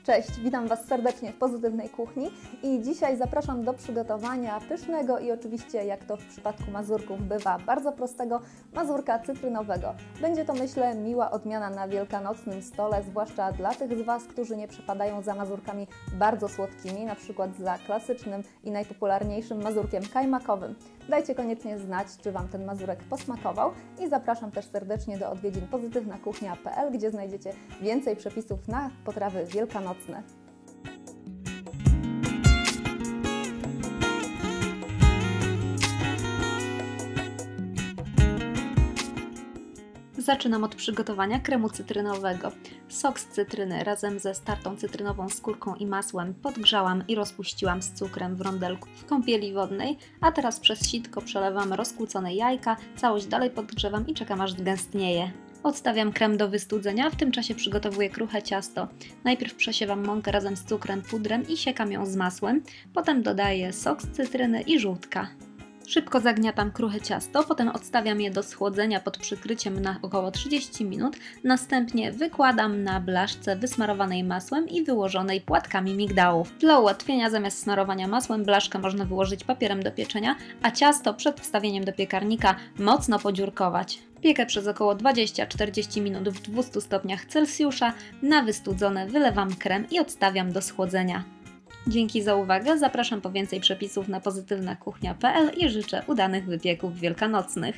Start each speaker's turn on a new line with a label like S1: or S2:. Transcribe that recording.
S1: Cześć, witam Was serdecznie w Pozytywnej Kuchni i dzisiaj zapraszam do przygotowania pysznego i oczywiście, jak to w przypadku mazurków bywa, bardzo prostego mazurka cytrynowego. Będzie to, myślę, miła odmiana na wielkanocnym stole, zwłaszcza dla tych z Was, którzy nie przepadają za mazurkami bardzo słodkimi, na przykład za klasycznym i najpopularniejszym mazurkiem kajmakowym. Dajcie koniecznie znać, czy Wam ten mazurek posmakował i zapraszam też serdecznie do odwiedzin pozytywnakuchnia.pl, gdzie znajdziecie więcej przepisów na potrawy wielkanocne.
S2: Zaczynam od przygotowania kremu cytrynowego. Sok z cytryny razem ze startą cytrynową skórką i masłem podgrzałam i rozpuściłam z cukrem w rondelku w kąpieli wodnej, a teraz przez sitko przelewam rozkłócone jajka, całość dalej podgrzewam i czekam aż zgęstnieje. Odstawiam krem do wystudzenia, w tym czasie przygotowuję kruche ciasto. Najpierw przesiewam mąkę razem z cukrem, pudrem i siekam ją z masłem, potem dodaję sok z cytryny i żółtka. Szybko zagniatam kruche ciasto, potem odstawiam je do schłodzenia pod przykryciem na około 30 minut, następnie wykładam na blaszce wysmarowanej masłem i wyłożonej płatkami migdałów. Dla ułatwienia zamiast smarowania masłem blaszkę można wyłożyć papierem do pieczenia, a ciasto przed wstawieniem do piekarnika mocno podziurkować. Piekę przez około 20-40 minut w 200 stopniach Celsjusza, na wystudzone wylewam krem i odstawiam do schłodzenia. Dzięki za uwagę, zapraszam po więcej przepisów na pozytywnakuchnia.pl i życzę udanych wypieków wielkanocnych.